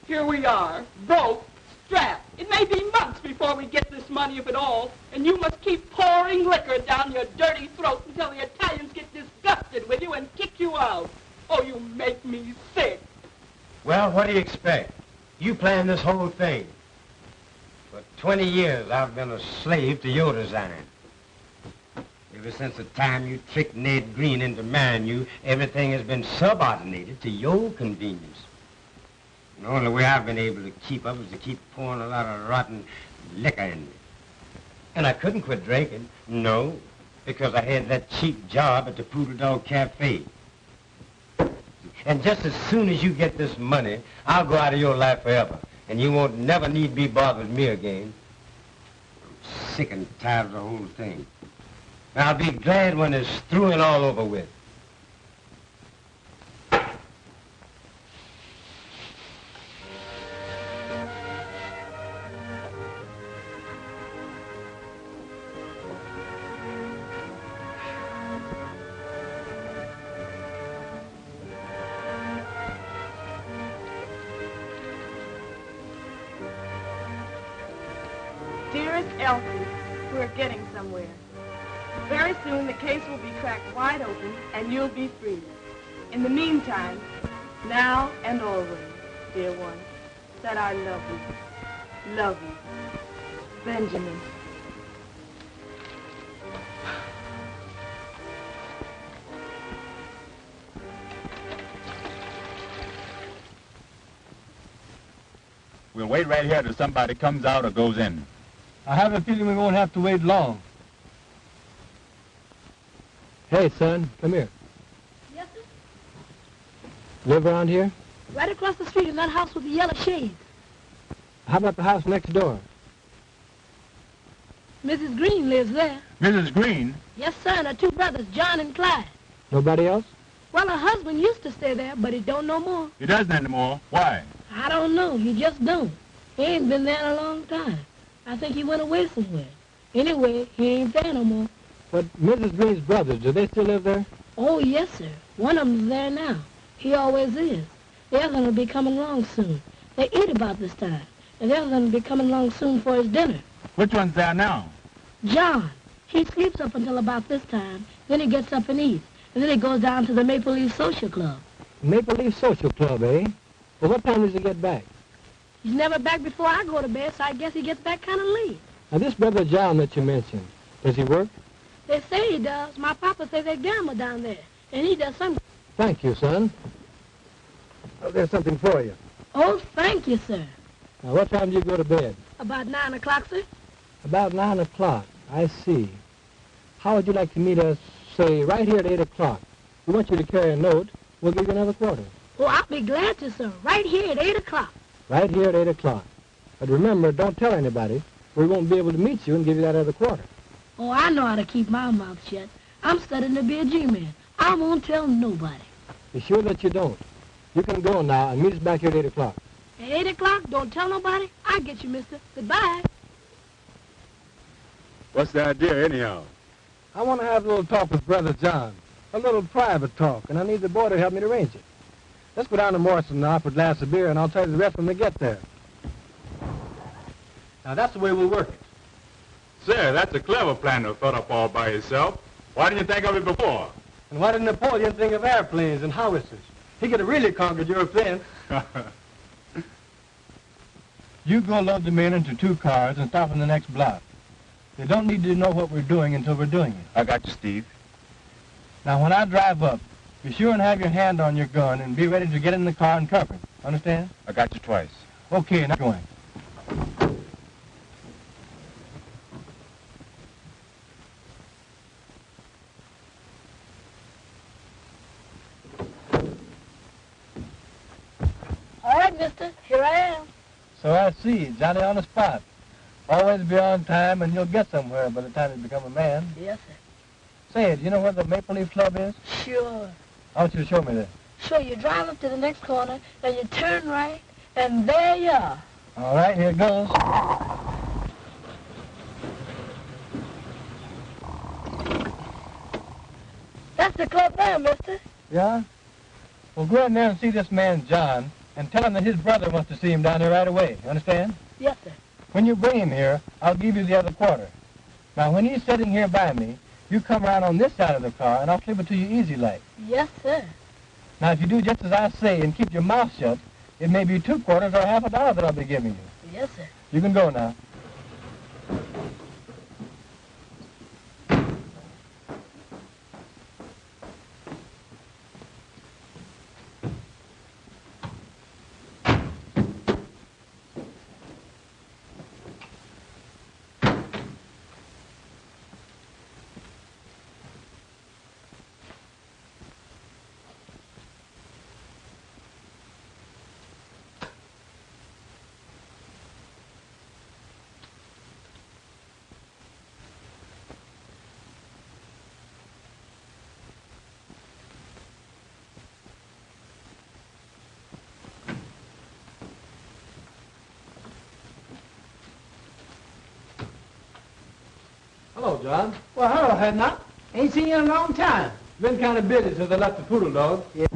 Here we are, broke, strapped. It may be months before we get this money, if at all, and you must keep pouring liquor down your dirty throat until the Italians get disgusted with you and kick you out. Oh, you make me sick. Well, what do you expect? You planned this whole thing. For 20 years, I've been a slave to your design. Ever since the time you tricked Ned Green into marrying you, everything has been subordinated to your convenience. The only way I've been able to keep up is to keep pouring a lot of rotten liquor in me. And I couldn't quit drinking. No, because I had that cheap job at the Poodle Dog Cafe. And just as soon as you get this money, I'll go out of your life forever. And you won't never need be bothered with me again. I'm sick and tired of the whole thing. And I'll be glad when it's through and all over with. Dearest Elsie, we're getting somewhere. Very soon the case will be cracked wide open and you'll be free. In the meantime, now and always, dear one, that I love you. Love you. Benjamin. We'll wait right here till somebody comes out or goes in. I have a feeling we won't have to wait long. Hey, son, come here. Yes, sir? Live around here? Right across the street in that house with the yellow shades. How about the house next door? Mrs. Green lives there. Mrs. Green? Yes, sir, and her two brothers, John and Clyde. Nobody else? Well, her husband used to stay there, but he don't no more. He doesn't anymore. Why? I don't know. He just don't. He ain't been there in a long time. I think he went away somewhere. Anyway, he ain't there no more. But Mrs. Green's brothers, do they still live there? Oh, yes, sir. One of them's there now. He always is. The other one will be coming along soon. They eat about this time. And the other one will be coming along soon for his dinner. Which one's there now? John. He sleeps up until about this time. Then he gets up and eats. And then he goes down to the Maple Leaf Social Club. Maple Leaf Social Club, eh? Well, what time does he get back? He's never back before I go to bed, so I guess he gets back kind of late. Now, this brother John that you mentioned, does he work? They say he does. My papa says they gamble down there. And he does something. Thank you, son. Oh, there's something for you. Oh, thank you, sir. Now, what time do you go to bed? About 9 o'clock, sir. About 9 o'clock. I see. How would you like to meet us, say, right here at 8 o'clock? We want you to carry a note. We'll give you another quarter. Oh, I'll be glad to, sir. Right here at 8 o'clock. Right here at 8 o'clock. But remember, don't tell anybody. We won't be able to meet you and give you that other quarter. Oh, I know how to keep my mouth shut. I'm studying to be a G-man. I won't tell nobody. Be sure that you don't. You can go now and meet us back here at 8 o'clock. At 8 o'clock, don't tell nobody. I'll get you, mister. Goodbye. What's the idea, anyhow? I want to have a little talk with Brother John. A little private talk, and I need the boy to help me to arrange it. Let's go down to Morrison now for a glass of beer, and I'll tell you the rest when we get there. Now, that's the way we'll work it. Sir, that's a clever plan to thought up all by yourself. Why didn't you think of it before? And why didn't Napoleon think of airplanes and howitzers? He could have really conquered Europe then. You go load the men into 2 cars and stop in the next block. They don't need to know what we're doing until we're doing it. I got you, Steve. Now, when I drive up, be sure and have your hand on your gun and be ready to get in the car and cover it. Understand? I got you twice. Okay, now going. All right, mister. Here I am. So I see. Johnny on the spot. Always be on time and you'll get somewhere by the time you become a man. Yes, sir. Say, do you know where the Maple Leaf Club is? Sure. I want you to show me that. So you drive up to the next corner, and you turn right, and there you are. All right, here it goes. That's the club there, mister. Yeah? Well, go in there and see this man, John, and tell him that his brother wants to see him down there right away. You understand? Yes, sir. When you bring him here, I'll give you the other quarter. Now, when he's sitting here by me, you come around on this side of the car, and I'll slip it to you easy like. Yes, sir. Now, if you do just as I say and keep your mouth shut, it may be 2 quarters or half a dollar that I'll be giving you. Yes, sir. You can go now. Hello, John. Well, hello, Edna. Ain't seen you in a long time. Been kind of busy since I left the poodle dog. Yeah.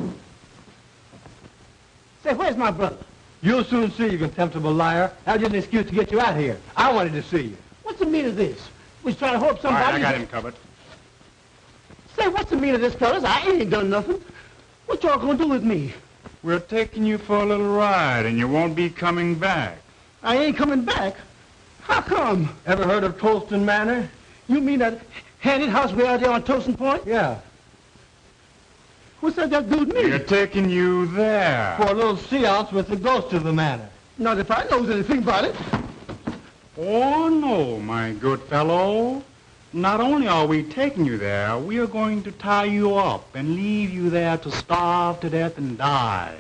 Say, where's my brother? You'll soon see, you contemptible liar. That was just an excuse to get you out here. I wanted to see you. What's the meaning of this? We was trying to hope All somebody... right, I got him covered. Say, what's the meaning of this, fellas? I ain't done nothing. What y'all gonna do with me? We're taking you for a little ride, and you won't be coming back. I ain't coming back. How come? Ever heard of Tolston Manor? You mean that handed house way out there on Tolston Point? Yeah. What's that got to do with me? We're taking you there. For a little seance with the ghost of the manor. Not if I knows anything about it. Oh, no, my good fellow. Not only are we taking you there, we are going to tie you up and leave you there to starve to death and die.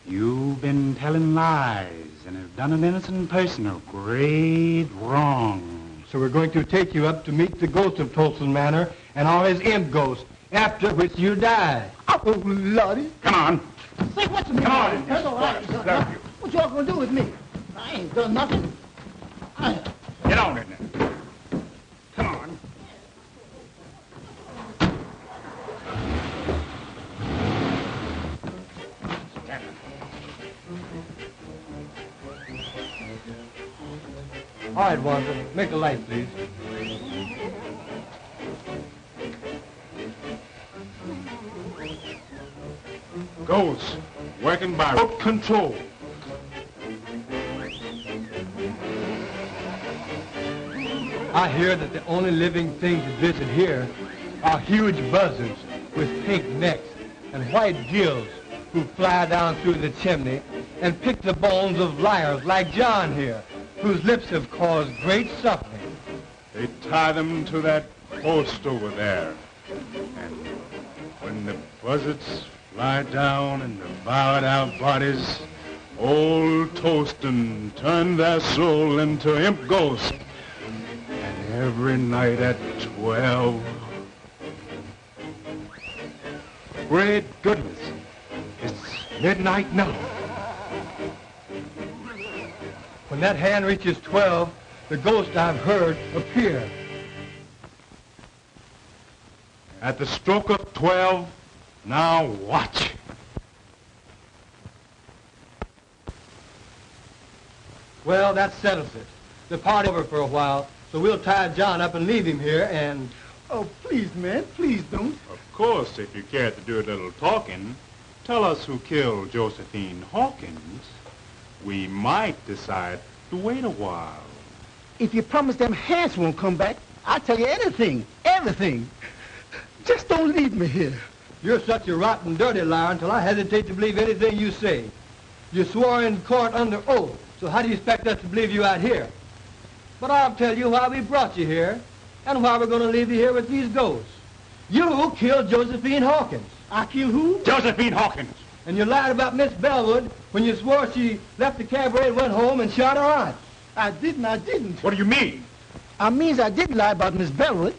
You've been telling lies and have done an innocent person a great wrong. So we're going to take you up to meet the ghost of Tolston Manor and all his imp ghosts, after which you die. Oh, Lordy. Come on. Say, what's the meaning? Come on. Hello, I ain't done nothing. What y'all gonna do with me? I ain't done nothing. Get on it now. Come on. All right, Walter. Make a light, please. Ghosts working by remote control. I hear that the only living things that visit here are huge buzzards with pink necks and white gills who fly down through the chimney and pick the bones of liars like John here, whose lips have caused great suffering. They tie them to that post over there. And when the buzzards fly down and devour our bodies, old Tolston turned their soul into imp ghosts. And every night at 12... Great goodness, it's midnight now. When that hand reaches 12, the ghost I've heard appear. At the stroke of 12, now watch. Well, that settles it. The party's over for a while, so we'll tie John up and leave him here and... Oh, please, man, please don't. Of course, if you care to do a little talking, tell us who killed Josephine Hawkins. We might decide to wait a while. If you promise them hands won't come back, I'll tell you anything, everything. Just don't leave me here. You're such a rotten, dirty liar until I hesitate to believe anything you say. You swore in court under oath, so how do you expect us to believe you out here? But I'll tell you why we brought you here, and why we're going to leave you here with these ghosts. You killed Josephine Hawkins. I killed who? Josephine Hawkins! And you lied about Miss Bellwood when you swore she left the cabaret and went home and shot her aunt. I didn't. What do you mean? I means I didn't lie about Miss Bellwood.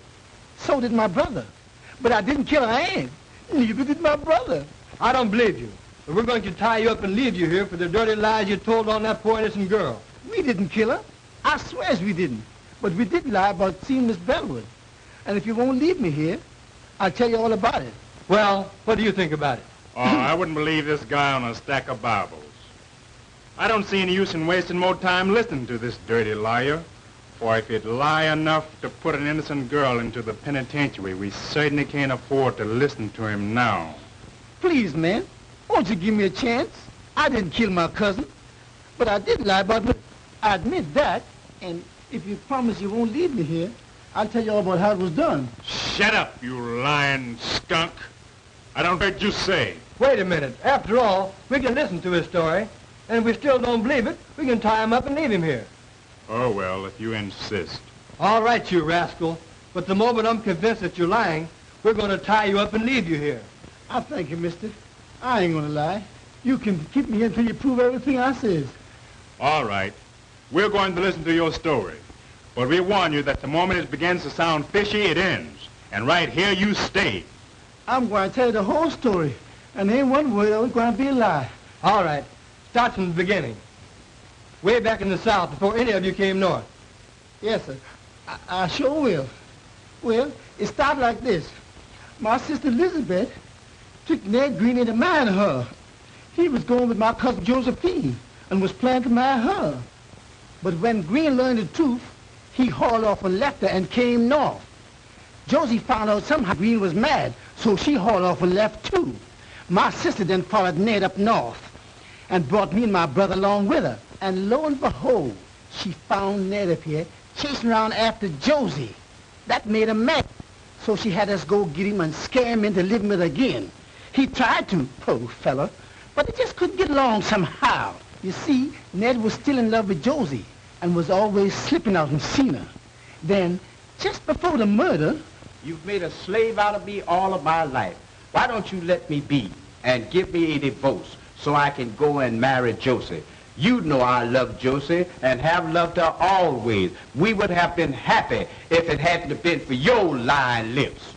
So did my brother. But I didn't kill her aunt. Neither did my brother. I don't believe you. But we're going to tie you up and leave you here for the dirty lies you told on that poor innocent girl. We didn't kill her. I swears we didn't. But we did lie about seeing Miss Bellwood. And if you won't leave me here, I'll tell you all about it. Well, what do you think about it? Oh, I wouldn't believe this guy on a stack of Bibles. I don't see any use in wasting more time listening to this dirty liar. For if he'd lie enough to put an innocent girl into the penitentiary, we certainly can't afford to listen to him now. Please, man, won't you give me a chance? I didn't kill my cousin, but I did lie about it. I admit that, and if you promise you won't leave me here, I'll tell you all about how it was done. Shut up, you lying skunk. I don't heard you say. Wait a minute. After all, we can listen to his story, and if we still don't believe it, we can tie him up and leave him here. Oh, well, if you insist. All right, you rascal. But the moment I'm convinced that you're lying, we're going to tie you up and leave you here. I thank you, mister. I ain't gonna lie. You can keep me here until you prove everything I says. All right. We're going to listen to your story. But we warn you that the moment it begins to sound fishy, it ends. And right here you stay. I'm going to tell you the whole story. And ain't one word of it going to be a lie. All right. Start from the beginning. Way back in the South, before any of you came north. Yes, sir. I sure will. Well, it started like this. My sister Elizabeth took Ned Green into marrying her. He was going with my cousin Josephine and was planning to marry her. But when Green learned the truth, he hauled off and left her and came north. Josie found out somehow Green was mad, so she hauled off and left too. My sister then followed Ned up north and brought me and my brother along with her. And lo and behold, she found Ned up here chasing around after Josie. That made her mad. So she had us go get him and scare him into living with her again. He tried to, poor fella, but he just couldn't get along somehow. You see, Ned was still in love with Josie and was always slipping out and seen her. Then, just before the murder... You've made a slave out of me all of my life. Why don't you let me be and give me a divorce so I can go and marry Josie? You know I love Josie and have loved her always. We would have been happy if it hadn't been for your lying lips.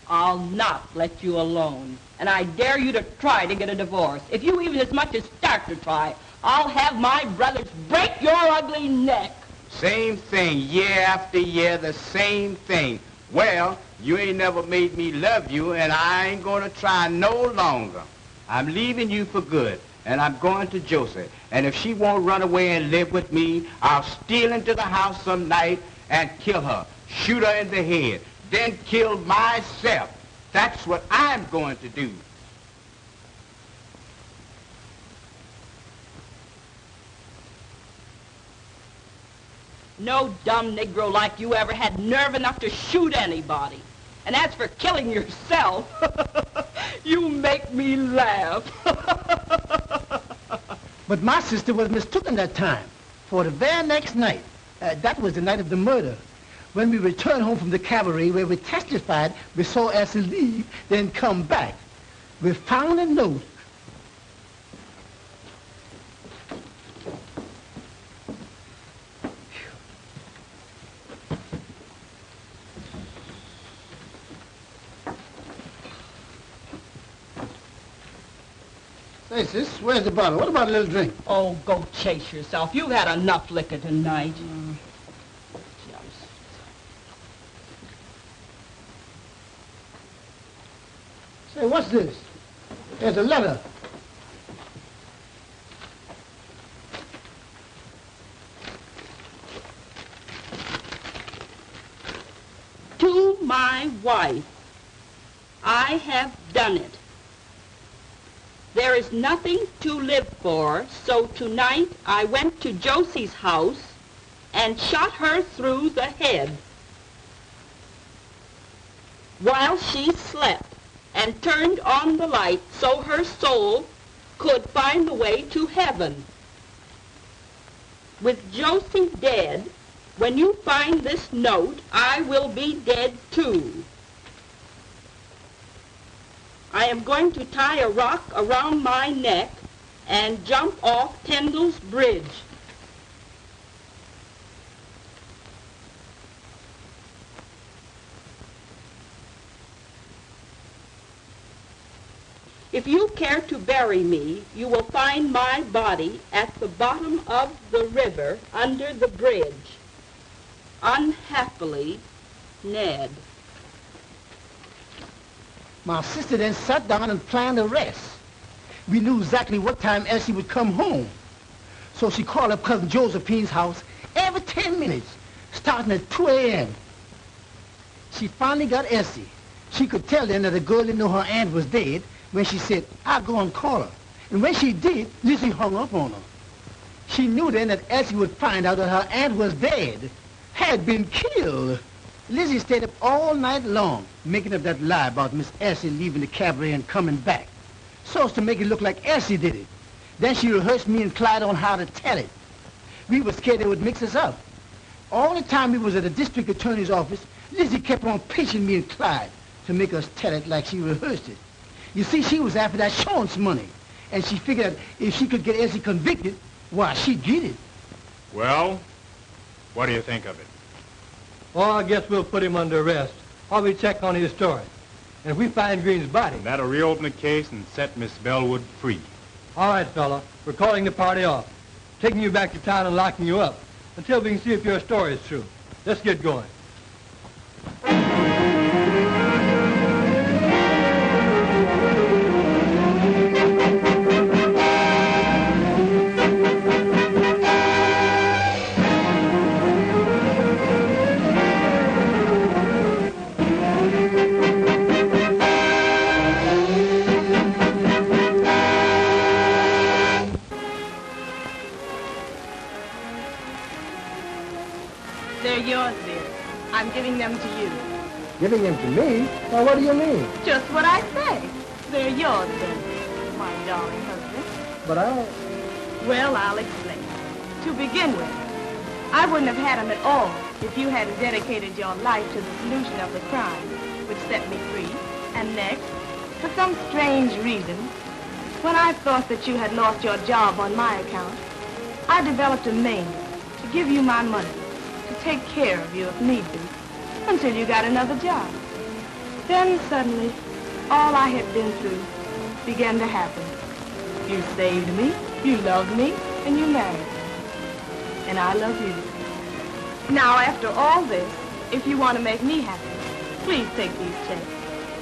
I'll not let you alone. And I dare you to try to get a divorce. If you even as much as start to try, I'll have my brothers break your ugly neck. Same thing, year after year, the same thing. Well, you ain't never made me love you, and I ain't gonna try no longer. I'm leaving you for good, and I'm going to Josie. And if she won't run away and live with me, I'll steal into the house some night and kill her, shoot her in the head, then kill myself. That's what I'm going to do. No dumb Negro like you ever had nerve enough to shoot anybody. And as for killing yourself, you make me laugh. But my sister was mistaken that time. For the very next night, that was the night of the murder, when we returned home from the cabaret where we testified we saw Elsie leave, then come back. We found a note. Say, sis, where's the bottle? What about a little drink? Oh, go chase yourself. You've had enough liquor tonight. Say, what's this? There's a letter. To my wife, I have done it. There is nothing to live for, so tonight I went to Josie's house and shot her through the head while she slept and turned on the light so her soul could find the way to heaven. With Josie dead, when you find this note, I will be dead too. I am going to tie a rock around my neck and jump off Tyndall's Bridge. If you care to bury me, you will find my body at the bottom of the river under the bridge. Unhappily, Ned. My sister then sat down and planned the rest. We knew exactly what time Elsie would come home. So she called up Cousin Josephine's house every 10 minutes, starting at 2 a.m. She finally got Elsie. She could tell then that the girl didn't know her aunt was dead when she said, I'll go and call her. And when she did, Lizzie hung up on her. She knew then that Elsie would find out that her aunt was dead, had been killed. Lizzie stayed up all night long, making up that lie about Miss Elsie leaving the cabaret and coming back, so as to make it look like Elsie did it. Then she rehearsed me and Clyde on how to tell it. We were scared they would mix us up. All the time we was at the district attorney's office, Lizzie kept on pinching me and Clyde to make us tell it like she rehearsed it. You see, she was after that insurance money, and she figured that if she could get Elsie convicted, why, she'd get it. Well, what do you think of it? Well, I guess we'll put him under arrest while we check on his story. And if we find Green's body... That'll reopen the case and set Miss Bellwood free. All right, fella. We're calling the party off, taking you back to town and locking you up until we can see if your story is true. Let's get going. They're yours, dear. I'm giving them to you. Giving him to me? Now, what do you mean? Just what I say. They're yours, then, my darling husband. But Well, I'll explain. To begin with, I wouldn't have had them at all if you hadn't dedicated your life to the solution of the crime, which set me free. And next, for some strange reason, when I thought that you had lost your job on my account, I developed a mania to give you my money, to take care of you if need be, until you got another job. Then suddenly, all I had been through began to happen. You saved me, you loved me, and you married me. And I love you. Now, after all this, if you want to make me happy, please take these checks,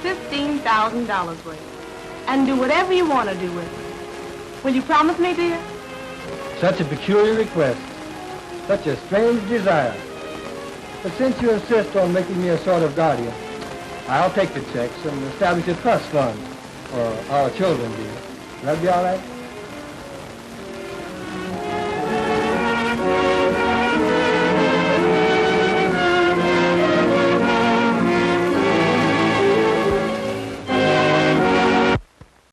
$15,000 worth, and do whatever you want to do with it. Will you promise me, dear? such a peculiar request, such a strange desire. But since you insist on making me a sort of guardian, I'll take the checks and establish a trust fund for our children, dear. Will that be all right?